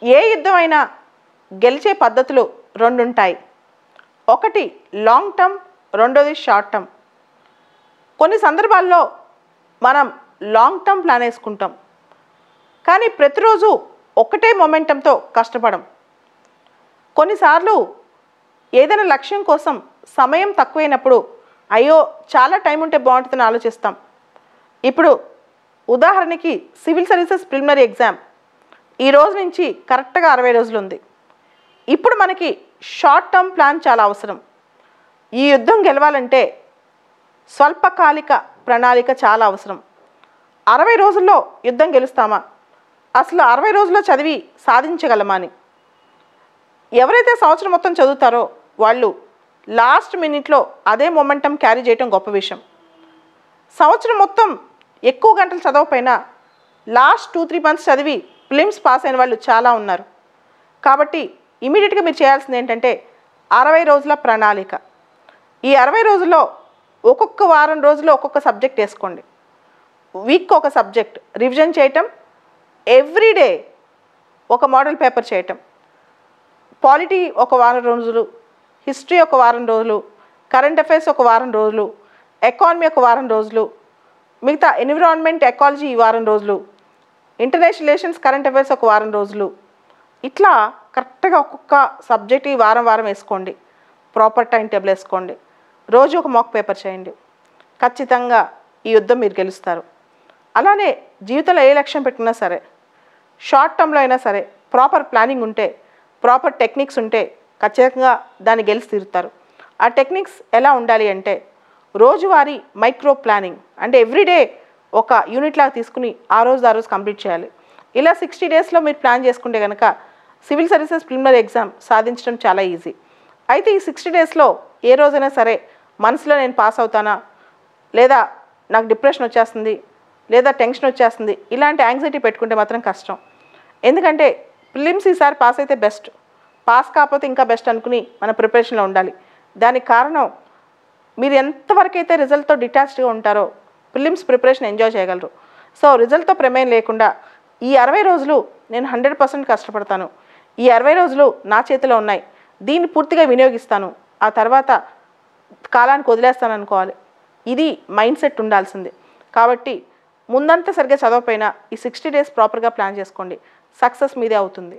ఏ యుద్ధమైనా గెలిచే పద్ధతులు రెండు ఉంటాయి. ఒకటి లాంగ్ టర్మ్, రెండోది షార్ట్ టర్మ్. కొన్ని సందర్భాల్లో మనం లాంగ్ టర్మ్ ప్లాన్ వేసుకుంటాం, కానీ ప్రతిరోజు ఒకటే మొమెంటంతో కష్టపడం. కొన్నిసార్లు ఏదైనా లక్ష్యం కోసం సమయం తక్కువైనప్పుడు అయ్యో చాలా టైం ఉంటే బాగుంటుందని ఆలోచిస్తాం. ఇప్పుడు ఉదాహరణకి సివిల్ సర్వీసెస్ ప్రిలిమినరీ ఎగ్జామ్ ఈ రోజు నుంచి కరెక్ట్గా 60 రోజులు ఉంది. ఇప్పుడు మనకి షార్ట్ టర్మ్ ప్లాన్ చాలా అవసరం. ఈ యుద్ధం గెలవాలంటే స్వల్పకాలిక ప్రణాళిక చాలా అవసరం. 60 రోజుల్లో యుద్ధం గెలుస్తామా, అసలు 60 రోజుల్లో చదివి సాధించగలమా అని. ఎవరైతే సంవత్సరం మొత్తం చదువుతారో వాళ్ళు లాస్ట్ మినిట్లో అదే మొమెంటం క్యారీ చేయటం గొప్ప విషయం. సంవత్సరం మొత్తం ఎక్కువ గంటలు చదవకపోయినా లాస్ట్ 2-3 మంత్స్ చదివి ప్రిలిమ్స్ పాస్ అయిన వాళ్ళు చాలా ఉన్నారు. కాబట్టి ఇమీడియట్గా మీరు చేయాల్సింది ఏంటంటే 60 రోజుల ప్రణాళిక. ఈ 60 రోజుల్లో ఒక్కొక్క వారం రోజుల్లో ఒక్కొక్క సబ్జెక్ట్ వేసుకోండి. వీక్ ఒక సబ్జెక్ట్ రివిజన్ చేయటం, ఎవ్రీడే ఒక మోడల్ పేపర్ చేయటం, పాలిటీ ఒక వారం రోజులు, హిస్టరీ ఒక వారం రోజులు, కరెంట్ అఫైర్స్ ఒక వారం రోజులు, ఎకానమీ ఒక వారం రోజులు, మిగతా ఎన్విరాన్మెంట్ ఎకాలజీ ఈ వారం రోజులు, ఇంటర్నేషనల్ రిలేషన్స్ కరెంట్ అఫైర్స్ ఒక వారం రోజులు. ఇట్లా కరెక్ట్గా ఒక్కొక్క సబ్జెక్ట్ ఈ వారం వారం వేసుకోండి. ప్రాపర్ టైం టేబుల్ వేసుకోండి. రోజు ఒక మాక్ పేపర్ చేయండి. ఖచ్చితంగా ఈ యుద్ధం మీరు గెలుస్తారు. అలానే జీవితంలో ఏ లక్ష్యం పెట్టుకున్నా సరే, షార్ట్ టర్మ్లో అయినా సరే ప్రాపర్ ప్లానింగ్ ఉంటే, ప్రాపర్ టెక్నిక్స్ ఉంటే ఖచ్చితంగా దాన్ని గెలిచి తీరుతారు. ఆ టెక్నిక్స్ ఎలా ఉండాలి అంటే రోజువారీ మైక్రో ప్లానింగ్, అంటే ఎవ్రీడే ఒక యూనిట్ లాగా తీసుకుని ఆ రోజు కంప్లీట్ చేయాలి. ఇలా 60 డేస్లో మీరు ప్లాన్ చేసుకుంటే కనుక సివిల్ సర్వీసెస్ ప్రిలిమినరీ ఎగ్జామ్ సాధించడం చాలా ఈజీ. అయితే ఈ 60 డేస్లో ఏ రోజైనా సరే మనసులో నేను పాస్ అవుతానా, లేదా నాకు డిప్రెషన్ వచ్చేస్తుంది, లేదా టెన్షన్ వచ్చేస్తుంది, ఇలాంటి యాంగ్జైటీ పెట్టుకుంటే మాత్రం కష్టం. ఎందుకంటే ప్రిలిమ్స్ ఈసారి పాస్ అయితే బెస్ట్, పాస్ కాకపోతే ఇంకా బెస్ట్ అనుకుని మన ప్రిపరేషన్లో ఉండాలి. దానికి కారణం మీరు ఎంతవరకు అయితే రిజల్ట్తో డిటాచ్డ్గా ఉంటారో ప్రిలిమ్స్ ప్రిపరేషన్ ఎంజాయ్ చేయగలరు. సో రిజల్ట్తో ప్రమేయం లేకుండా ఈ 60 రోజులు నేను 100% కష్టపడతాను, ఈ 60 రోజులు నా చేతిలో ఉన్నాయి, దీన్ని పూర్తిగా వినియోగిస్తాను, ఆ తర్వాత కాలానికి వదిలేస్తాను అనుకోవాలి. ఇది మైండ్ సెట్ ఉండాల్సిందే. కాబట్టి ముందంతా సరిగ్గా చదవకపోయినా ఈ 60 డేస్ ప్రాపర్గా ప్లాన్ చేసుకోండి. సక్సెస్ మీదే అవుతుంది.